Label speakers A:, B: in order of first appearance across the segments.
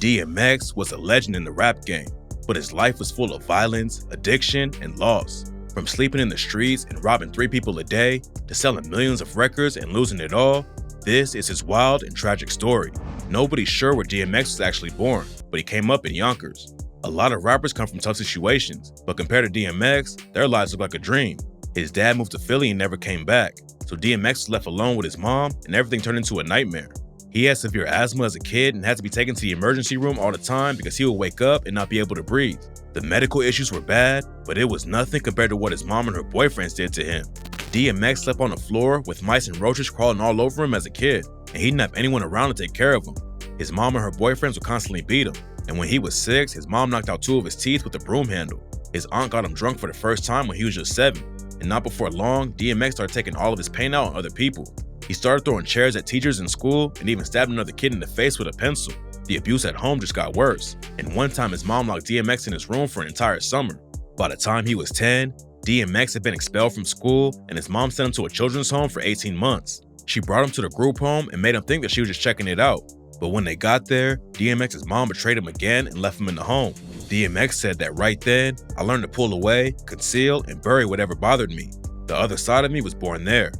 A: DMX was a legend in the rap game, but his life was full of violence, addiction, and loss. From sleeping in the streets and robbing 3 people a day, to selling millions of records and losing it all, this is his wild and tragic story. Nobody's sure where DMX was actually born, but he came up in Yonkers. A lot of rappers come from tough situations, but compared to DMX, their lives look like a dream. His dad moved to Philly and never came back, so DMX was left alone with his mom and everything turned into a nightmare. He had severe asthma as a kid and had to be taken to the emergency room all the time because he would wake up and not be able to breathe. The medical issues were bad, but it was nothing compared to what his mom and her boyfriends did to him. DMX slept on the floor with mice and roaches crawling all over him as a kid, and he didn't have anyone around to take care of him. His mom and her boyfriends would constantly beat him, and when he was 6, his mom knocked out 2 of his teeth with a broom handle. His aunt got him drunk for the first time when he was just 7, and not before long, DMX started taking all of his pain out on other people. He started throwing chairs at teachers in school and even stabbed another kid in the face with a pencil. The abuse at home just got worse, and one time his mom locked DMX in his room for an entire summer. By the time he was 10, DMX had been expelled from school and his mom sent him to a children's home for 18 months. She brought him to the group home and made him think that she was just checking it out. But when they got there, DMX's mom betrayed him again and left him in the home. DMX said that right then, I learned to pull away, conceal, and bury whatever bothered me. The other side of me was born there.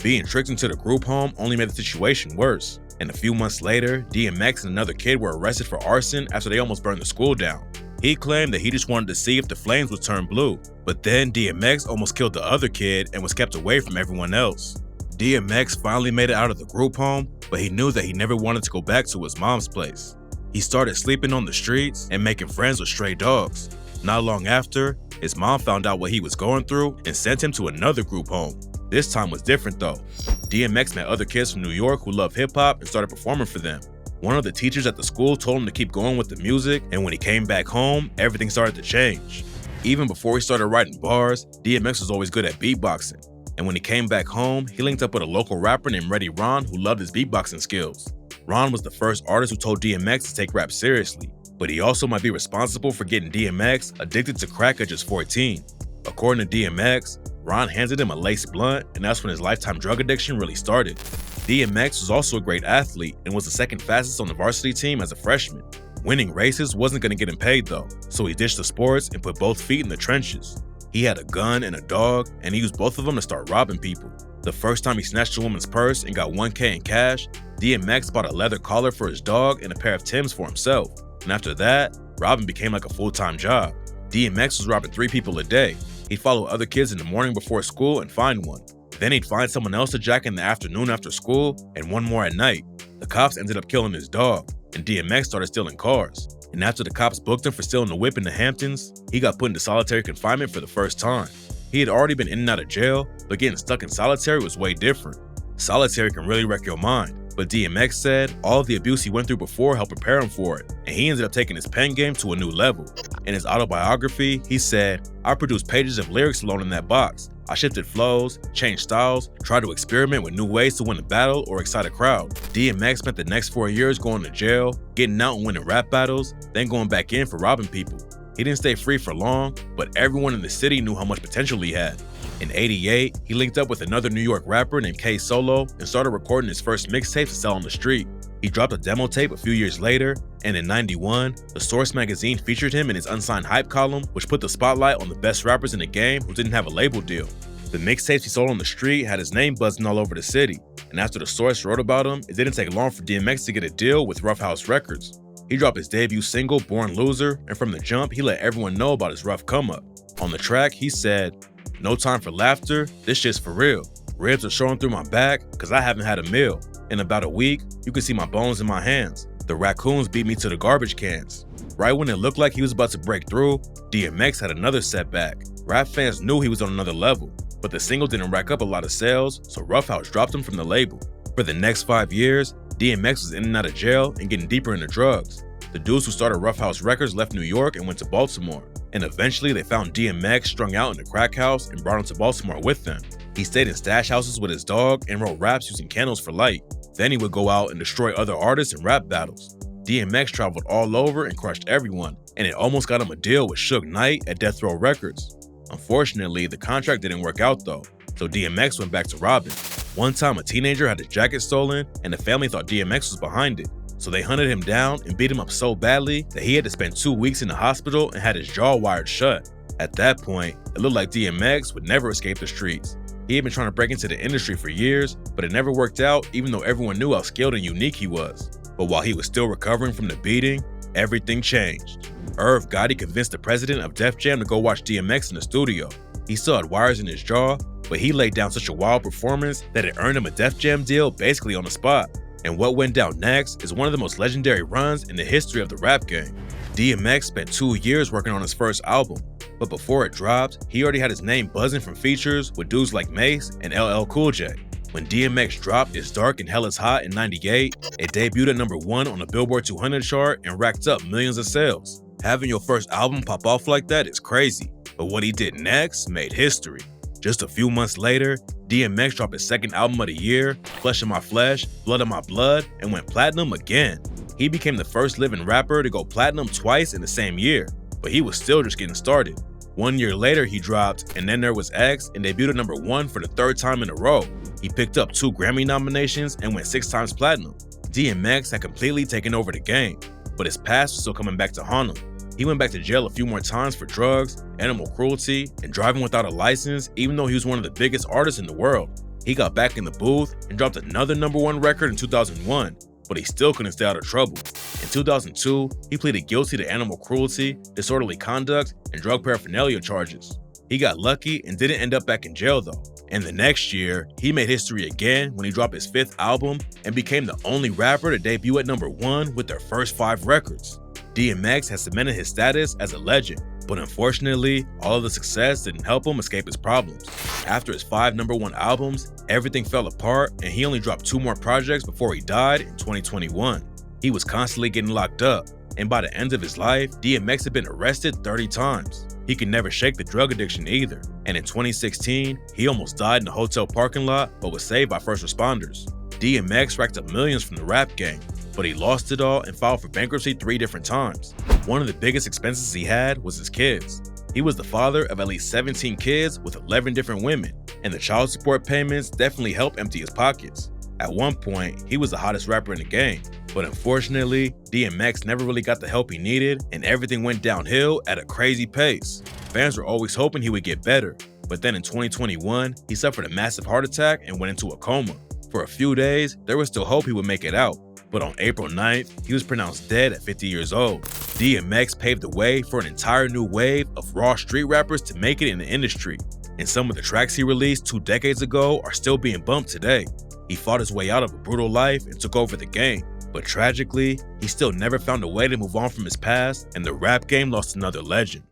A: Being tricked into the group home only made the situation worse. And a few months later, DMX and another kid were arrested for arson after they almost burned the school down. He claimed that he just wanted to see if the flames would turn blue, but then DMX almost killed the other kid and was kept away from everyone else. DMX finally made it out of the group home, but he knew that he never wanted to go back to his mom's place. He started sleeping on the streets and making friends with stray dogs. Not long after, his mom found out what he was going through and sent him to another group home. This time was different though. DMX met other kids from New York who loved hip-hop and started performing for them. One of the teachers at the school told him to keep going with the music, and when he came back home, everything started to change. Even before he started writing bars, DMX was always good at beatboxing. And when he came back home, he linked up with a local rapper named Reddy Ron who loved his beatboxing skills. Ron was the first artist who told DMX to take rap seriously, but he also might be responsible for getting DMX addicted to crack at just 14. According to DMX, Ron handed him a lace blunt, and that's when his lifetime drug addiction really started. DMX was also a great athlete and was the second fastest on the varsity team as a freshman. Winning races wasn't going to get him paid though, so he ditched the sports and put both feet in the trenches. He had a gun and a dog, and he used both of them to start robbing people. The first time he snatched a woman's purse and got $1K in cash, DMX bought a leather collar for his dog and a pair of Timbs for himself. And after that, robbing became like a full-time job. DMX was robbing 3 people a day. He'd follow other kids in the morning before school and find one. Then he'd find someone else to jack in the afternoon after school, and one more at night. The cops ended up killing his dog, and DMX started stealing cars. And after the cops booked him for stealing a whip in the Hamptons, he got put into solitary confinement for the first time. He had already been in and out of jail, but getting stuck in solitary was way different. Solitary can really wreck your mind, but DMX said all of the abuse he went through before helped prepare him for it, and he ended up taking his pen game to a new level. In his autobiography, he said, "I produced pages of lyrics alone in that box. I shifted flows, changed styles, tried to experiment with new ways to win a battle or excite a crowd." DMX spent the next 4 years going to jail, getting out and winning rap battles, then going back in for robbing people. He didn't stay free for long, but everyone in the city knew how much potential he had. In '88, he linked up with another New York rapper named K Solo and started recording his first mixtape to sell on the street. He dropped a demo tape a few years later, and in '91, The Source magazine featured him in its unsigned hype column, which put the spotlight on the best rappers in the game who didn't have a label deal. The mixtapes he sold on the street had his name buzzing all over the city, and after The Source wrote about him, it didn't take long for DMX to get a deal with Rough House Records. He dropped his debut single, Born Loser, and from the jump, he let everyone know about his rough come-up. On the track, he said, "No time for laughter, this shit's for real. Ribs are showing through my back, cause I haven't had a meal. In about a week, you can see my bones in my hands. The raccoons beat me to the garbage cans." Right when it looked like he was about to break through, DMX had another setback. Rap fans knew he was on another level, but the single didn't rack up a lot of sales, so Rough House dropped him from the label. For the next 5 years, DMX was in and out of jail and getting deeper into drugs. The dudes who started Rough House Records left New York and went to Baltimore, and eventually they found DMX strung out in a crack house and brought him to Baltimore with them. He stayed in stash houses with his dog and wrote raps using candles for light. Then he would go out and destroy other artists in rap battles. DMX traveled all over and crushed everyone, and it almost got him a deal with Suge Knight at Death Row Records. Unfortunately, the contract didn't work out though, so DMX went back to robbing. One time a teenager had his jacket stolen, and the family thought DMX was behind it. So they hunted him down and beat him up so badly that he had to spend 2 weeks in the hospital and had his jaw wired shut. At that point, it looked like DMX would never escape the streets. He had been trying to break into the industry for years, but it never worked out even though everyone knew how skilled and unique he was. But while he was still recovering from the beating, everything changed. Irv Gotti convinced the president of Def Jam to go watch DMX in the studio. He still had wires in his jaw, but he laid down such a wild performance that it earned him a Def Jam deal basically on the spot. And what went down next is one of the most legendary runs in the history of the rap game. DMX spent 2 years working on his first album, but before it dropped, he already had his name buzzing from features with dudes like Mace and LL Cool J. When DMX dropped It's Dark and Hell Is Hot in '98, it debuted at #1 on the Billboard 200 chart and racked up millions of sales. Having your first album pop off like that is crazy, but what he did next made history. Just a few months later, DMX dropped his second album of the year, Flesh of My Flesh, Blood of My Blood, and went platinum again. He became the first living rapper to go platinum twice in the same year, but he was still just getting started. 1 year later, he dropped And Then There Was X and debuted at #1 for the 3rd time in a row. He picked up 2 Grammy nominations and went 6 times platinum. DMX had completely taken over the game, but his past was still coming back to haunt him. He went back to jail a few more times for drugs, animal cruelty, and driving without a license, even though he was one of the biggest artists in the world. He got back in the booth and dropped another #1 record in 2001, but he still couldn't stay out of trouble. In 2002, he pleaded guilty to animal cruelty, disorderly conduct, and drug paraphernalia charges. He got lucky and didn't end up back in jail though. And the next year, he made history again when he dropped his 5th album and became the only rapper to debut at #1 with their first 5 records. DMX has cemented his status as a legend, but unfortunately, all of the success didn't help him escape his problems. After his 5 #1 albums, everything fell apart and he only dropped 2 more projects before he died in 2021. He was constantly getting locked up, and by the end of his life, DMX had been arrested 30 times. He could never shake the drug addiction either, and in 2016, he almost died in a hotel parking lot but was saved by first responders. DMX racked up millions from the rap game, but he lost it all and filed for bankruptcy 3 different times. One of the biggest expenses he had was his kids. He was the father of at least 17 kids with 11 different women, and the child support payments definitely helped empty his pockets. At one point, he was the hottest rapper in the game, but unfortunately, DMX never really got the help he needed and everything went downhill at a crazy pace. Fans were always hoping he would get better, but then in 2021, he suffered a massive heart attack and went into a coma. For a few days, there was still hope he would make it out, but on April 9th, he was pronounced dead at 50 years old. DMX paved the way for an entire new wave of raw street rappers to make it in the industry, and some of the tracks he released 2 decades ago are still being bumped today. He fought his way out of a brutal life and took over the game, but tragically, he still never found a way to move on from his past, and the rap game lost another legend.